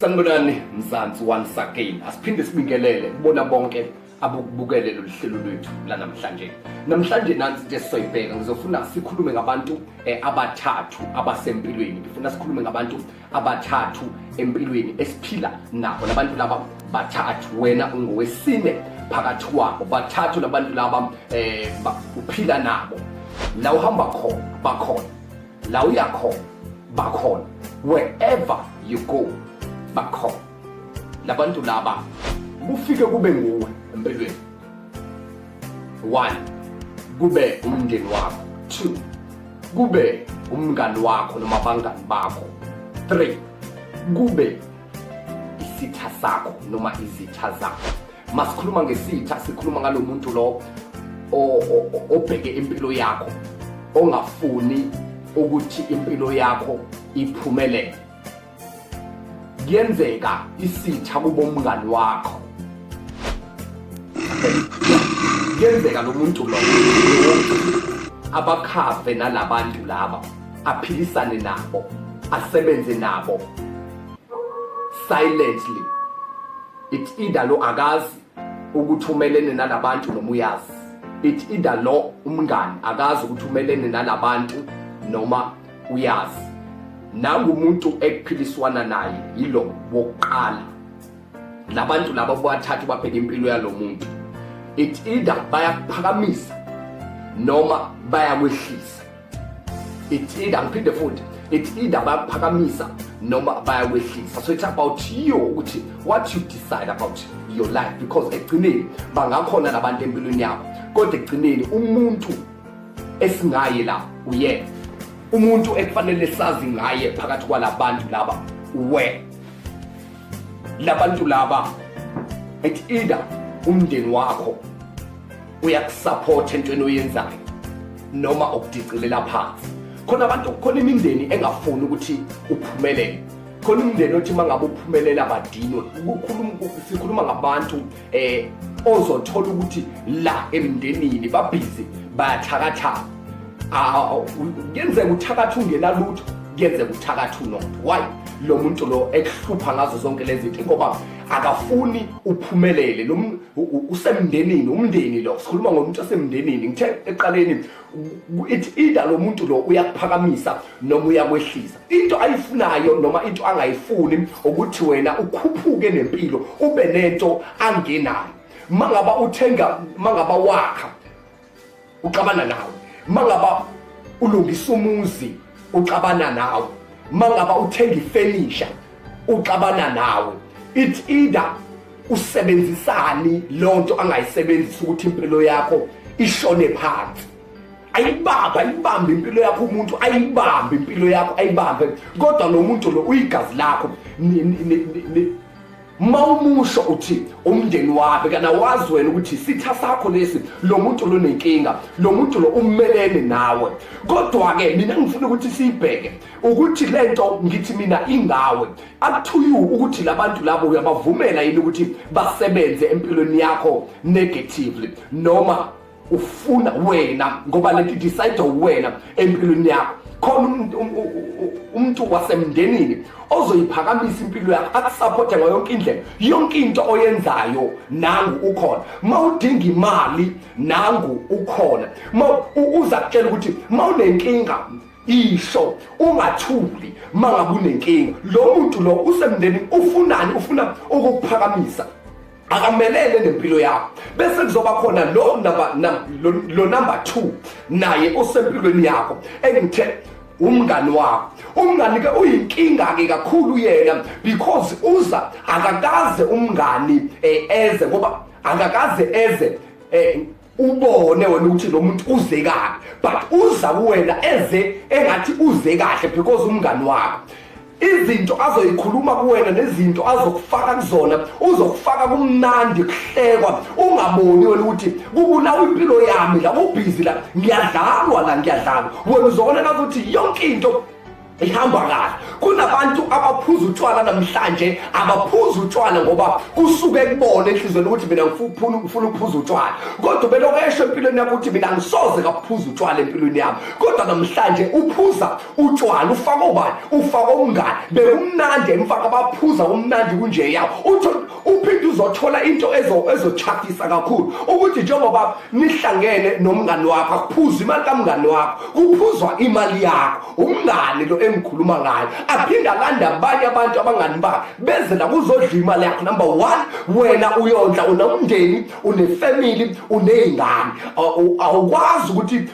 Sanibonani Mzansi once again. Asiphinde sibingelele kubona bonke abukubukele lo hlelo lwethu la namhlanje. Namhlanje nansi nje sizoyibheka ngizofuna sikhulume ngabantu abathathu abasempilweni. Ngifuna sikhulume ngabantu abathathu empilweni esiphila nabo. Labantu laba bathathu wena ungowesine phakathi kwabo. Bathathu labantu laba uphila nabo. La uhamba khona bakhona. La uya khona bakhona. Wherever you go bakhona. Labantu laba kufike kube nguwe empilweni. 1 kube umndeni wakho. 2 kube umngani wakho noma abangani bakho. 3 kube isitha sakho noma izitha zakho. Masikhuluma ngesitha sikhuluma ngalomuntu lo obheke impilo yakho, ongafuni ukuthi impilo yakho iphumelele. Kuyenzeka isitha kubo umngani wakho. Kuyenzeka lo muntu lo abakhave nalabantu laba, aphilisane nabo, asebenze nabo silently. It's either lo akazi ukuthi umelene nalabantu noma uyazi. It's either lo umngani akazi ukuthi umelene nalabantu noma uyazi. Nangu umuntu ekuphiliswana naye yilo wokuqala. Labantu laba bathathu babheka impilo yalo muntu. It's either bayaphakamisa noma bayakwehlisa. It's either ngiphinde futhi, it's either bayaphakamisa noma bayakwehlisa. So it's about you ukuthi what you decide about your life, because ekugcineni bangakhona labantu empilweni yakho, kodwa ekugcineni umuntu esingaye la uyena. Umuntu ekufanele sazi ngaye phakathi kwalabantu laba we. Labantu laba it's either umndeni wakho uyakusupport entweni oyenzayo noma ukudicelela phansi. Khona abantu, khona imindeni engafuni ukuthi uphumelele. Khona imindeni othi mangabe uphumelela badinwe. Sikhuluma ngabantu ozothola ukuthi la emndenini babhizi bayathakatha. Kuyenzeka uthakatha ungenalutho, kuyenzeka uthakatha unotho. Why? Lo muntu lo ekuhlupha ngazo zonke lezi zinto ngoba akafuni uphumelele. Lo usemndenini, umndeni lo sikhuluma ngomuntu osemndenini. Ngithe eqaleni it's either lo muntu lo uyakuphakamisa noma uyakwehlisa. Into ayifunayo noma into angayifuni ukuthi wena ukhuphuke nempilo, ube nento angenayo. Mangaba uthenga, mangaba wakha uxabana nawe. Mangaba ulungisa umuzi uxabana nawe. Mangaba uthenga ifurniture uxabana nawe. It's either usebenzisani lonto angayisebenzisa ukuthi impilo yakho ishone phansi. Ayibambe impilo yakho umuntu, ayibambe impilo yakho, ayibambe. Kodwa lo muntu lo uyigazi lakho. Mawumusho uthi umndeni wakhe kana wazi wena ukuthi sitha sakho lesi, lo muntu lo nenkinga, lo muntu lo umelene nawe. Kodwa ke mina ngifuna ukuthi sibheke ukuthi lento ngithi mina ingawe. Up to you ukuthi labantu labo uyabavumela yini ukuthi basebenze empilweni yakho negatively noma ufuna wena ngoba lento decide wena empilweni yakho. Khona umuntu wasemndenini ozoyiphakamisa impilo yakho, akusupport ngayo yonke indlela. Yonke into oyenzayo nangu ukhona. Mawudinga imali nangu ukhona. Uza kutshela ukuthi mawunenkinga isho, ungathuli mangabe unenkinga. Lo muntu lo usemndenini ufunani, ufuna ukukuphakamisa, akamelele nempilo yakho. Bese kuzoba khona lo number 2 naye osempilweni yakho engithe umngani wakho. Umngani ke uyinkinga ke kakhulu yena, because uza akakaze umngani eze ngoba akakaze eze ubone wena ukuthi lo muntu uze kahle, but uza kuwena eze engathi uze kahle because umngani wakho. Izinto azoyikhuluma kuwena nezinto azokufaka kuzona, uzokufaka kumnandi kuhlekwa, ungaboni wena ukuthi kubulawa impilo yami la, ubhizi la, ngiyadlalwa la, ngiyadlalwa. Wena uzona ukuthi yonke into ihamba kahle. Kunabantu abaphuza utshwala namhlanje abaphuza utshwala ngoba kusuke kubona enhlizweni ukuthi mina ngifuna ukuphuza utshwala, kodwa belokesho empilweni yakho ukuthi mina ngisoze kaphuza utshwala empilweni yami. Kodwa namhlanje uphuza utshwala, ufaka obani, ufaka umngane, bekumnandi emfaka abaphuza umnandi kunje yawo. Uphinde uzothola into ezochaphisa kakhulu ukuthi njengoba nihlangene nomngane wakho akuphuza imali kamngane wakho, kuphuzwa imali yakho. Umngane lo engikhuluma ngayo aphinda landa abanye abantu abangani bakhe beze la kuzodla imali yakho. Number 1, wena uyondla, unomndeni, unefamily, uneyingane. Awukwazi ukuthi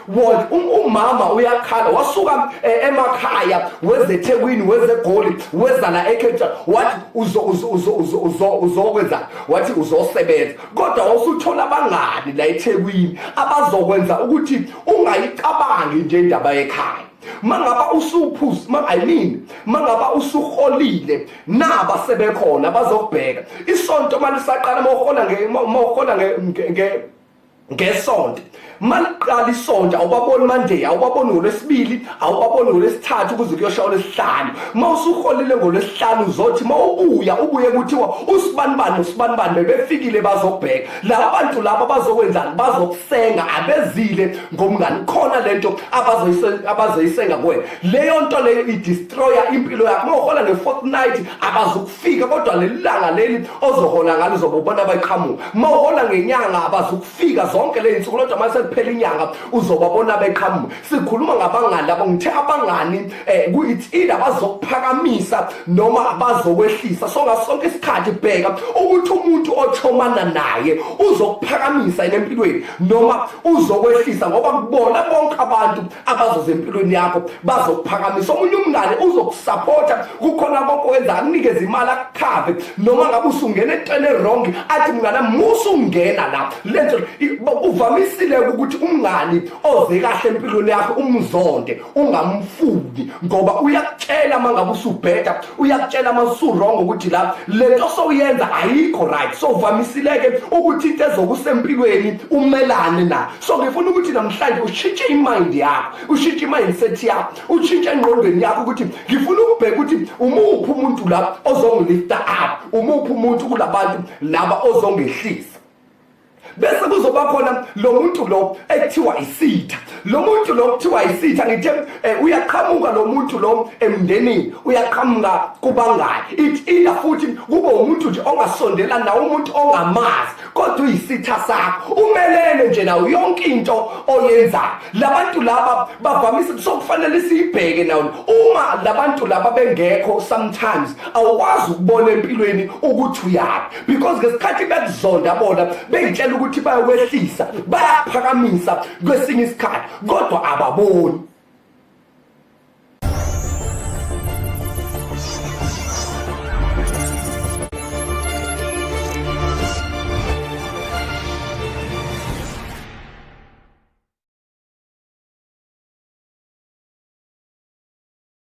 umama uyakhala wasuka emakhaya wezeThekwini, wezeGoli, weza la eKhetha, wathi uzokwenza, wathi uzosebenza, kodwa wasuthola abangani la eThekwini abazokwenza ukuthi ungayicabangi nje indaba yekhaya. Mangaba usuphuza, mangaba usuholile, naba sebekhona bazokubheka. Isonto malisaqala mawuhola ngesonto, maliqala isonto awubaboni Monday, awubaboni ngoLwesibili, awubaboni ngoLwesithathu kuze kuyosha ngoLwesihlanu. Mawusuholile ngoLwesihlanu uzothi mawubuye kuthiwa usibanibani bebefikile bazokubheka. La bantu laba bazokwenzani? Bazokusenga, abezile ngomngane. Khona lento abazoyisenga kuwena. Leyo nto leyo idestroya impilo yakho. Mawuhola nge-fortnight abazukufika, kodwa lelanga leli ozohola ngalo uzobona bayiqhamuka. Mawuhola ngenyanga abazukufika zonke le insuku, kodwa mase kuphela inyanga uzobabona beqhamuka. Sikhuluma ngabangani labo, ngithe abangani it's either bazokuphakamisa noma bazokwehlisa. So ngasonke isikhathi bheka ukuthi umuntu ochomana naye uzokuphakamisa empilweni noma uzokwehlisa, ngoba kubona bonke abantu abazoze empilweni yakho bazokuphakamisa. Omunye umngane uzokusupporta, kukhona abakwenza akunikeza imali akukhave, noma ngabe usungena etene wrong athi mngana musungena la lento. Uvamisile ukuthi umngani oze kahle empilweni yakho umzonde, ungamfuni, ngoba uyakutshela mangabe usubheda, uyakutshela masuwrong ukuthi la lento soyenza ayikho right. So uvamisileke ukuthi into ezokusempilweni umelane na. So ngifuna ukuthi namhlanje ushintshe imind yakho, ushintshe imindset yakho, ushintshe engqondweni yakho ukuthi ngifuna ukubheka ukuthi umuphi umuntu la ozongilifta up, umuphi umuntu kulabantu laba ozongehlisa. Bese kuzoba khona lo muntu lo ekuthiwa isitha. Lo muntu lo kuthiwa isitha ngithe uyaqhamuka lo muntu lo emndenini, uyaqhamuka kubangani. Ila futhi kube umuntu nje ongasondela nawe, umuntu ongamazi, kodwa uyisitha sakho, umelele nje nawo yonke into oyenzayo. Labantu laba bavamise, sokufanele siyibheke nawo. Uma labantu laba bengekho sometimes awukwazi ukubona empilweni ukuthi uyaphi, because ngesikhathi bekuzonda bona bengitshela ukuthi bayakwehlisa, bayaphakamisa kwesinye isikhathi, kodwa ababoni.